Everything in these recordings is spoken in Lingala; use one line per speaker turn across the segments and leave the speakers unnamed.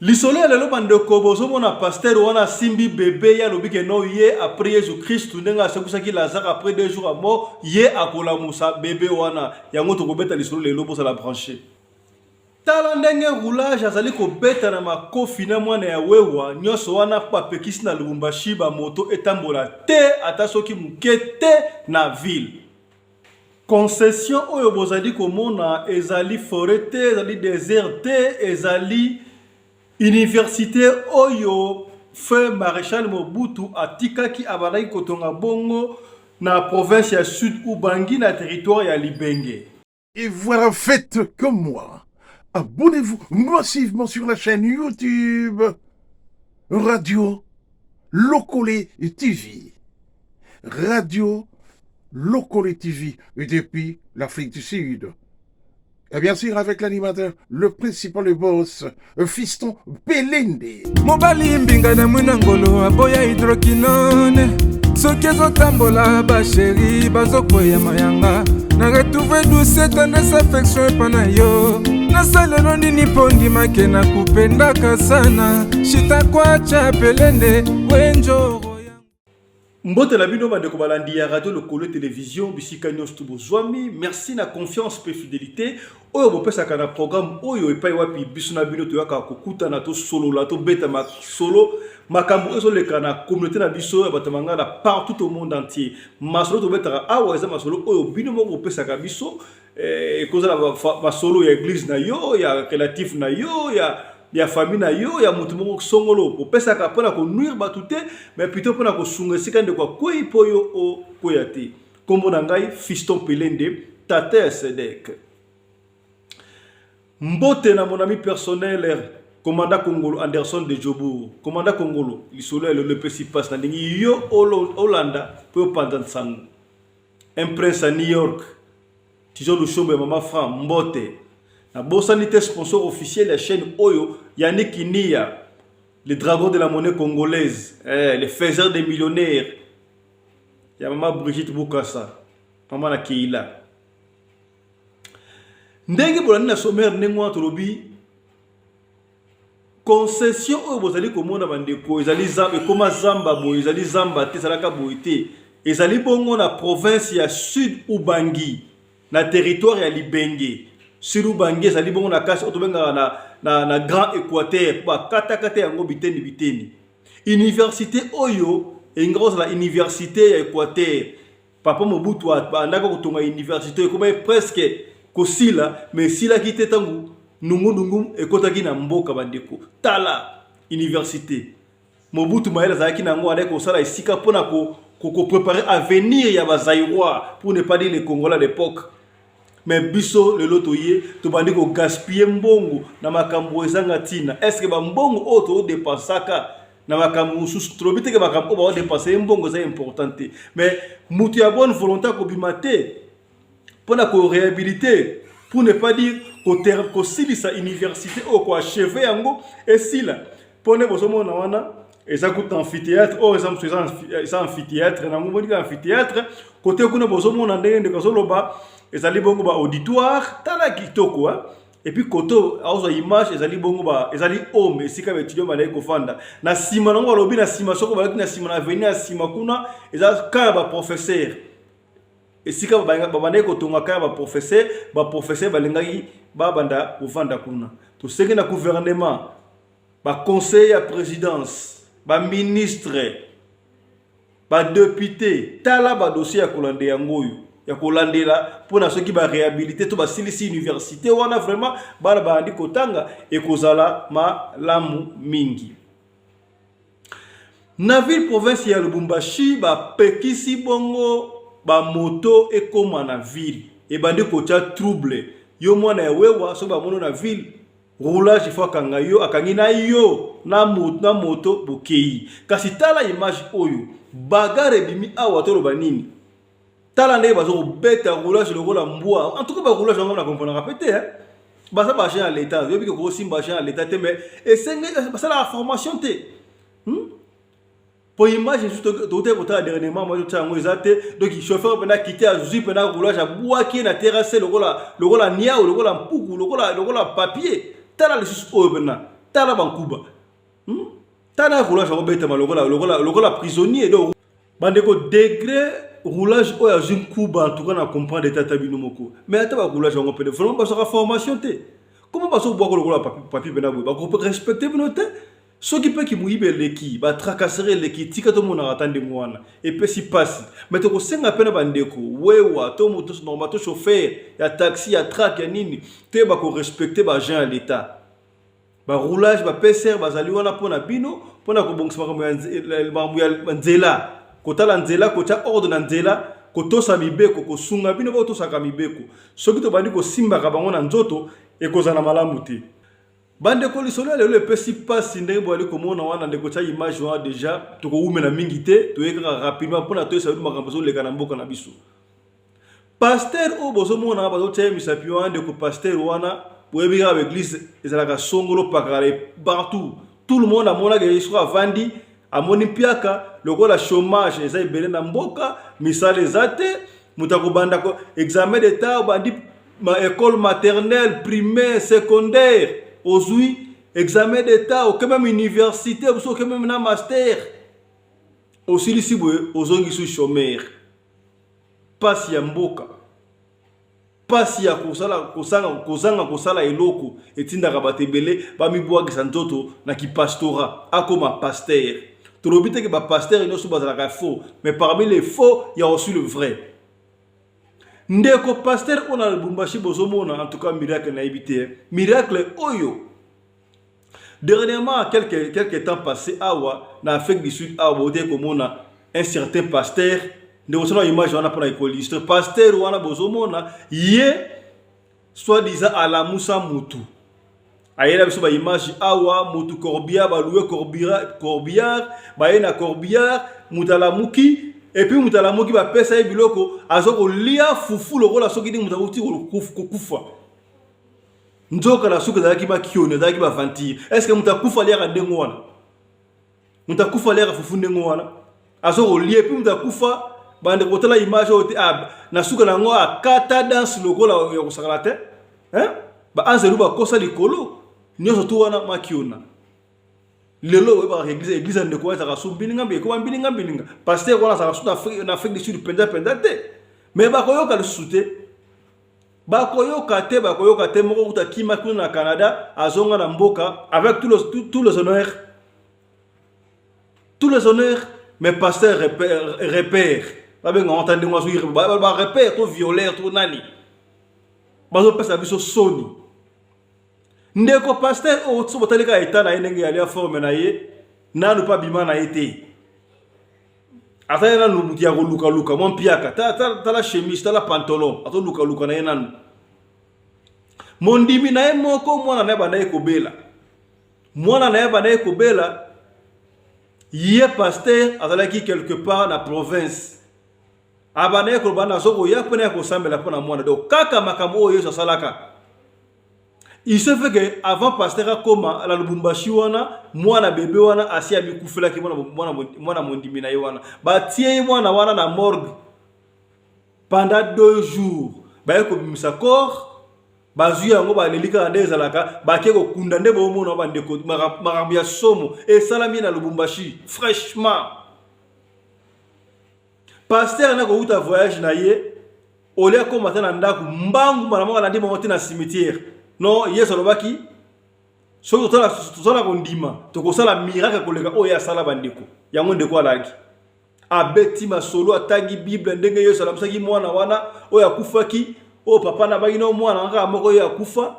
L'isole à l'élo bande kobozo mon pasteur ou a simbi bébé ya lobi que non yé après Jésus Christ nenga sakusa ki Lazare après 2 jours à mort yé akola musa bébé wana ya ngoto ko beta l'isole l'élo pour ça la brancher. Tala ndenge roulage azali ko beta na makofi na mwana ya wewa nyoso wana pa pekisi na Lubumbashi ba moto etambola te ata soki mukete na ville. Concession oyo bozali komona ezali forêt te ezali désert te ezali université oyo feu maréchal Mobutu atikaki abalaki kotonga bongo na province ya Sud Ubangi na territoire ya Libenge.
Et voilà, faites comme moi. Abonnez-vous massivement sur la chaîne YouTube Radio Lokole TV. Radio Lokole TV depuis l'Afrique du Sud. Et bien sûr avec l'animateur, le principal boss, Fiston Pelende.
Mobali mbinga na munangolo aboya hydroquinone. Soki ezotambola basheri bazokwea mayanga. Na retrouve douce tendresse affection epana yo. Nasalelo nini pondimake na kupendaka sana. Shitakwacha Pelende wenjo.
Mbote la bino bande ko balandi ya radio Lokole télévision bisika nyos tubo zwami merci na confiance pe fidélité oyo bopesa kana programme oyo epai wapi biso na bino to yaka kokuta na to solo la to beta ma solo makambo ezo le kana communauté na biso ya batamanga na partout au monde entier masolo to beta awa eza masolo oyo bino moko bopesa ka biso koza na ba solo ya église na yo ya relatif na yo ya famille na yo ya mutu moko songolo popesa ka pona ko nuire batute mais plutôt pona ko sunga sikande kwa koi poyo o koyate kombo na ngai Fiston Pelende Tata Sedek mbote na mon ami personnel commandant Congolo Anderson de Jobour commandant Congolo lisolo le petit passe na ndingi yo Hollanda po pendant sang un prince à New York tizo lu shombe mama Fran mbote la Bossanité sponsor officiel de la chaîne Oyo, Yannick Inia, le dragon de la monnaie congolaise, le faiseur des millionnaires. Il y a maman Brigitte Boukassa, maman na Keila. Ndenge bolani na sommaire nengwa tolobi concession oyo bozali komona bandeko ezali zamba koma zamba boy ezali zamba te salaka boyité ezali bongo na province ya Sud Ubangi na territoire ya Libenge. Sur Ubangi ezali bongo na kasi otobenga na Grand Équateur ba kata yango biteni université oyo engrosse la université ya Équateur papa Mobutu andaka kotonga université ko presque kosila mais sila kite tangu nungu ekotaki na mboka bandeko tala université Mobutu maela zaki nango adeko kosala isika pona ko préparer avenir ya bazaïrois pour ne pas dire les Congolais à l'époque. Mais biso le lotoye to bandi ko gaspiller mbongo na makambo ezanga tina est-ce que ba mbongo auto dépensaka na makambo sous trop bité que makambo ba dépenser mbongo c'est important mais mutu ya bonne volonté ko bimate pour na ko réhabiliter pour ne pas dire ko silisa université o ko achever yango et sila pone bosomo na wana eza ko amphithéâtre or exemple ça amphithéâtre na ngomoni ka amphithéâtre côté kuna bosomo na ndenge ndeko soloba ezali bongo ba auditoire tala kitoko et puis koto azo image ezali bongo ba ezali homme esika ba étudiant ba ko fanda na sima nango lobi na sima soko ba na sima na venir na sima kuna ezali ka ba professeur esika ba bana ko tonga ka ba professeur ba lengaki ba banda ko fanda kuna to senge na gouvernement ba conseil ya présidence ba ministre ba député tala ba dossier ya kolande yangoyo ya kolandela pona soki ba réhabiliter to ba silisi université wana vraiment bala ba andi kotanga e kozala malamu mingi na ville province ya Lubumbashi ba pekisi bongo ba moto e koma na ville e bandi kocha trouble yo mwana ya wewa so ba mono na ville roulage faut kanga yo akangi na yo na moto bokei kasi tala image oyo bagare bimi awa to loba nini tala ndenge bazo beta roulage le rola mbwa en tout cas ba roulage ngam na comprendre répéter ba ça ba chez à l'état yo bi ko simba chez à l'état te mais et c'est ba ça la formation te Pour image, juste côté dernièrement, moi je suis donc le chauffeur pendant quitter à Zuzi pendant roulage à bois qui est na terrasse le rola nia ou le rola poukou le rola papier. T'as le sus au pendant. T'as la bancuba. T'as la roulage à robert le rola prisonnier donc. Bandeko degré roulage au à une couba en tout cas na comprendre d'état tabino moko. Mais attends ba roulage on peut vraiment pas sur formation té. Comment pas sur boire le rola papier pendant ba qu'on peut respecter noté. Ce qui peut qui mouille l'équipe, va tracasser l'équipe, tika to mon attendre moi et puis si passe. Mais tu sais à peine bandeko, wewa, to moto normal, to chauffeur, ya taxi, ya track, ya nini, tu vas ko respecter ba gens à l'état. Ba roulage, ba PCR, ba zali wana pona bino, pona ko bongsa ba nzela, kota la nzela, kota ordre na nzela, koto sa mibeko, ko sunga bino ba to sa kamibeko. Ce qui te bandi ko simba ka bango na nzoto e ko zana malamu te. Bande ko lisolo le pesi passe ndenge bo ali komona wana ndeko cha image wa déjà to ko umena mingi te to yeka rapidement pona to sabu makambo zo leka na mboka na biso pasteur o bozo mona ba zo cha misapi wa ndeko pasteur wana bo ebira avec l'église ezalaka songolo pakare partout tout le monde a mona ke soit vandi a moni piaka lokola chômage eza ibele na mboka misale ezate mutako banda ko examen d'état bandi ma école maternelle primaire secondaire aujourd'hui examen d'état ou même université ou même un master aussi ici aux sous chômeur pas si mboka pas si ya kozanga eloko etinda kabatebele ba mibwa kisantoto na ki pastora akoma pasteur to lobite ke ba pasteur ino so bazala faux mais parmi les faux il y a aussi le vrai. Ndeko pasteur on a le Lubumbashi bozomona en tout cas miracle na ibité miracle oyo dernièrement quelques temps passé awa na Afrique du Sud awa bote komona un certain pasteur ndeko sona image wana pona écoliste pasteur wana bozomona ye soit disant à la Moussa Moutou ayela biso ba image awa Moutou Corbillard ba louer Corbillard ba yena Corbillard mutala muki. Et puis mutala moki ba pesa biloko azoko lia fufu lokola soki ndi mutabuti kufa nzoka la suka zaki ba kione zaki ba vantir est-ce que mutakufa lia ndengo wana mutakufa lia fufu ndengo wana azoko lia puis mutakufa bande kotala image ote na suka na ngo akata danse lokola ya kusakala te hein ba anzelu ba kosa likolo nyoso tu wana makiona lelo we ba église ndeko wa saka sumbininga mbe ko mbininga pasteur wala saka suta na Afrique du Sud penda te mais ba koyoka le sute ba koyoka te moko kuta kima kuna na Canada azonga na mboka avec tous les honneurs mais pasteur repère ba benga entendre ngwa so ba repère to violeur to nani ba zo pesa biso soni. Ndeko pasteur o tso botalika etana ndenge ya lia forme na ye nanu pa bima na été ata na lumutia ko luka mon piaka ta la chemise ta la pantalon ato luka na ye nanu mondimi na ye moko mwana na ba na ye kobela ye pasteur azalaki quelque part na province abana ko bana zoko ya pena ko sambela pona mwana donc kaka makambo oyo so salaka. Il se fait que avant pasteur koma la Lubumbashi wana mwana bébé wana asia bikufela ki mwana mondimi na wana ba tie mwana wana na morgue pendant 2 jours ba yeko bimisa corps ba zuya ngo ba lelika ndeza laka ba keko kunda nde bo mona ba ndeko makambo ya somo et salami na Lubumbashi fraîchement pasteur na ko uta voyage na ye olia ko matana ndaku mbangu mara mwana ndimo mote na cimetière. Non, yes, alobaki. So tola kondima, tokosala miracle koleka oya sala bandeko. Yango ndeko alaki. Abeti masolo atagi Bible ndenge Yesu alamsaki mwana wana oya kufaki, o papa na bagino mwana nga moko oya kufa.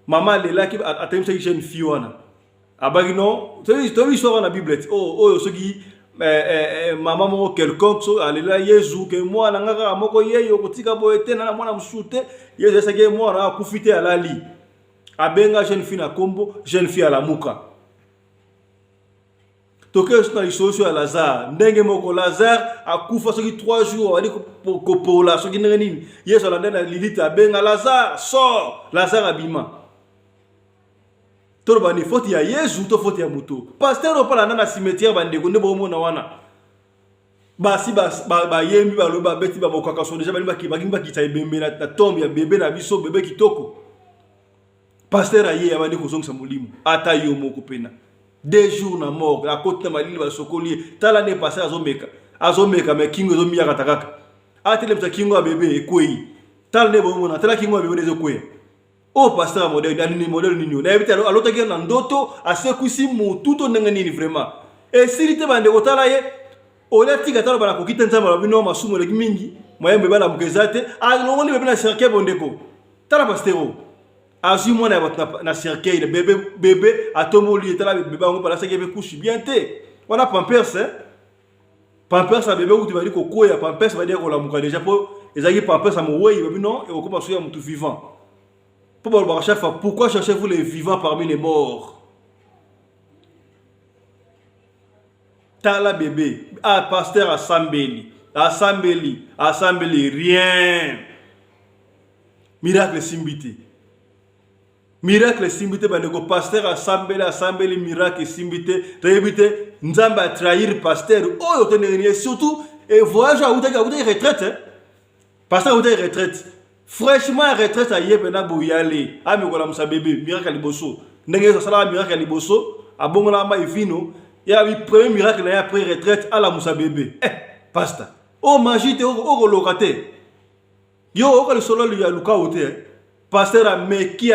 Mama lelaki atemsaki jeune fille wana. Abagino, to histoire na Bible. Oh soki mama moko quelconque so alela Yesu ke mwana nga moko yeyo kotika boete na mwana msute Yesu esake mwana akufite alali abenga jeune fille na kombo jeune fille ala muka toke sona isoso ya Lazare ndenge moko Lazare akufa soki 3 jours wali ko pola soki ndenge nini Yesu alanda na lilita abenga Lazare sort Lazare abima to bani faute ya Yesu to faute ya muto pasteur opala na cimetière bande ko ne bo mona wana basi ba yembi ba lo ba beti ba bokaka so déjà ba ki bembe na tombe ya bébé na biso bébé kitoko pasteur aye abandi ko zongisa molimo ata yo moko pena 2 jours na mort la côte na malili ba sokoli tala ne passer azomeka me kingo zo miya katakaka atele mta kingo ya bébé ekwei tala ne bo mona tala kingo ya bébé nezo kwei o pasteur modèle ani modèle nini na ebita alota ke na ndoto asekusi mutu to ndenge nini vraiment et sirite bande ko tala ye olati katala bana ko kita nzamba bino masumo le mingi moyembe bana mukezate alongoni bebe na cercle bondeko tala pasteur azu mona na cercle bébé atomoli tala bébé ngo pala seke be couche bien te wana pampers pampers a bébé uti bali ko koya pampers ba dire ko la muka déjà po ezaki pampers a moweyi bébé non et ko paso ya mutu vivant. Pourquoi cherchez-vous les vivants parmi les morts? Tala bébé, pasteur Assambeli, rien. Miracle simbité. Miracle simbité, pasteur Assambeli, miracle simbité. Réhabilité, Nzamba trahir pasteur. Oh, surtout, et voyage à retraite. Pasteur retraite. Fraîchement retraite à Yepena Bouyale, Amikola Moussa bébé, miracle liboso. N'est-ce pas miracle liboso? À Bongolama et Fino, il y a eu premier miracle après retraite à la Moussa bébé. Pasta. Oh, magie, oh, locate. Yo, oh, le solo lui a Luka Ote. Pasteur a meki.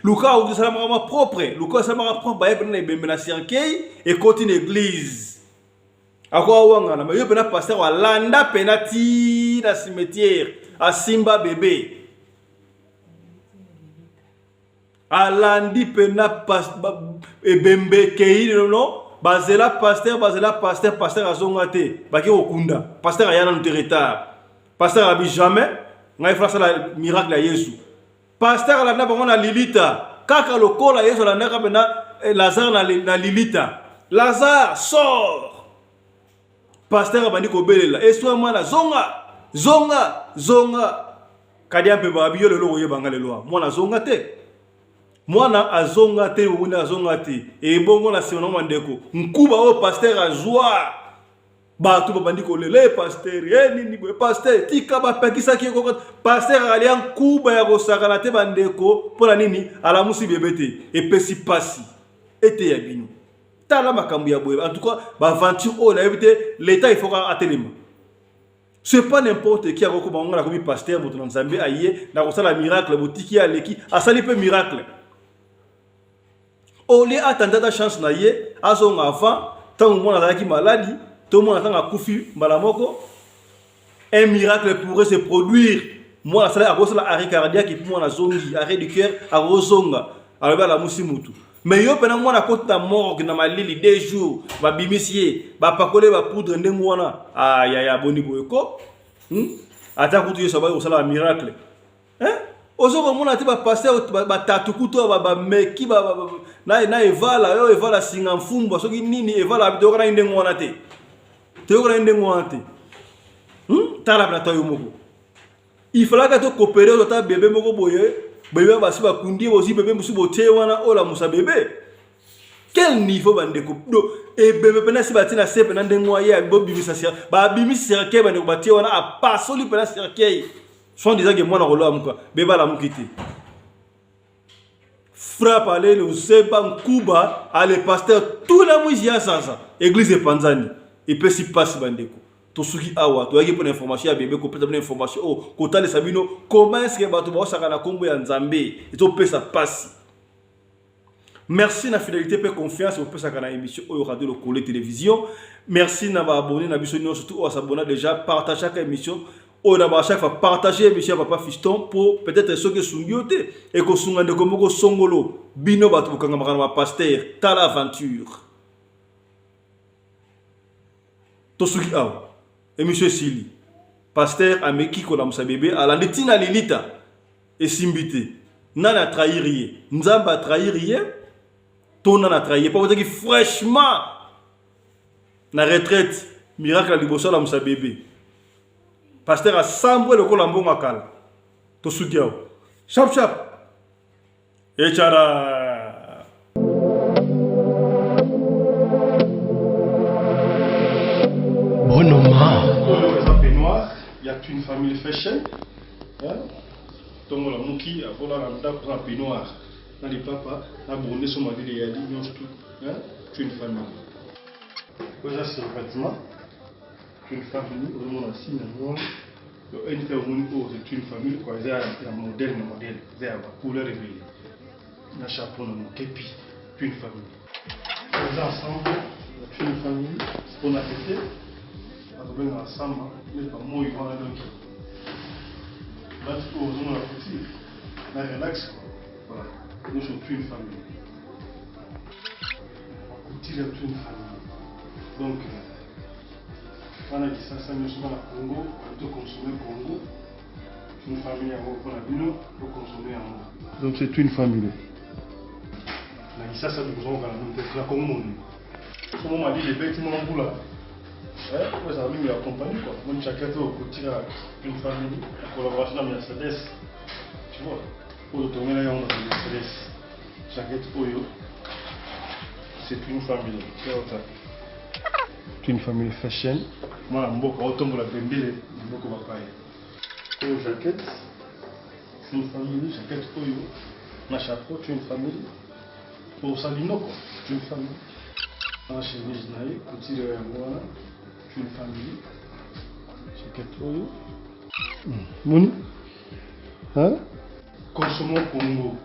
Luka Ote, ça m'a propre. Luka, ça m'a propre. Bah, il y a un cercueil et continue l'église. Akwa wanga na mayo pena pasteur wa landa penati na cimetière a Simba bébé alandi pena ebembe kei no bazela pasteur azonga te baki okunda pasteur ayana no retard pasteur abi jamais ngai frasa la miracle ya Yesu pasteur alanda bango na Lilita kaka lokola Yesu alanda ka pena Lazare na Lilita Lazare sort. Pasteur abandi ko belela eswa mwana zonga kadia mpe ba biyo lelo koye banga lelo mwana zonga te mwana zonga te e bongo na sema mandeko nkuba o pasteur azwa ba tu babandi ko lele pasteur nini bo pasteur tika ba pekisa ki ko pasteur ali nkuba ya ko sakala te bandeko pona nini ala musi bebete e pesi pasi ete ya bino. En tout cas, l'aventure, l'État il faut atteindre. Ce n'est pas n'importe qui a recommandé la pasteur, votre Zambie, aïe, n'a pas la miracle, boutique qui a l'équipe, a sali peu miracle. On est attendu la chance naïe, à son enfant, tant que moi qui maladie, tout le monde attend à Koufi, Malamoko, un miracle pourrait se produire. Moi, la à cause de l'arrêt cardiaque, et puis moi, la zone, arrêt du cœur, à Rosonga, à la Moussimutu. Mais yo pena mwana kota morgue na malili 2 jours ba bimisie ba pakole ba poudre ndenge wana ya boni boyeko ata kutu yo sabay osala miracle ozo ko mona te ba passer ba tatukuto ba meki ba na evala singa mfumba soki nini evala bitoko na ndenge wana te tala na tayo moko il fallait que to coopérer ta bébé moko boye. Bébé va se kundi aussi bébé musu boté wana ola musa bébé. Quel niveau bandeko do et bébé pena si batina se pena ndengwa ya bobi misasi ba bimisi cercueil bandeko baté wana a pasoli pena cercueil. Soit disant que moi na rolo amuka bébé la mukiti. Frappe aller le semba nkuba ale pasteur tout la musia sasa église de Panzani et peut si passe bandeko. Tosuki awa to yaki pour information ya bébé ko peut-être information oh kota le sabino comment est-ce que bato ba saka na kombo ya Nzambe et to pesa passe. Merci na fidélité pe confiance au pesa kana émission au radio Lokole télévision. Merci na ba abonné na biso surtout au s'abonner déjà partager chaque émission au na ba chaque fois partager émission papa fiston pour peut-être ceux qui sont yoté et ko sunga de komoko songolo bino bato bokanga makana pasteur tala aventure. Tosuki awa et monsieur Sili, pasteur Ameki Kolamsa bébé, à la Netina Lilita, et Simbité, Nana trahir, Nzamba trahir, ton Nana trahir, pas vous dire fraîchement, na retraite, miracle à Libosa Lamsa bébé, pasteur a sambré le Colambon Makal, to Sugiao, chap, Echara.
Bonoma.
Le peignoir, il y a une famille fashion. Donc la mouki a volé un peignoir. Dans les papas, la bonne son mari les a dit non tout. Une famille. Ça c'est le vêtement. Une famille, au moins assis dans le c'est une famille quoi, c'est un modèle, c'est un couleur révélée. Un chapeau, un képi, une famille. Les ensemble, une famille, on a fait, on a ensemble, mais pas moi, ils vont à l'autre. Là, tu peux oser la petite, la relax, voilà, nous sommes une famille. On tire une famille. Donc, on a dit ça, nous sommes à Congo, on doit consommer Congo. Une famille à Congo, pour consommer en Congo. Donc c'est une famille. On a dit ça, nous avons la Congo. Comment on a dit les bêtements en bout là. Ouais, ça va même accompagner quoi. Moi, chacun au côté une famille, en collaboration avec Mercedes. Tu vois, pour le tourner là, on a Mercedes. Chacun Oyo, c'est une famille. C'est une famille fashion. Moi, je suis autant pour la bembele, je suis pas pareil. Une jaquette, c'est une famille, jaquette Oyo. Ma chapeau, c'est une famille. Pour Salino, c'est une famille. Ma chemise naïe, petit de moi, c'est une famille. Jaquette Oyo. Moni? Hein? Consommons Congo.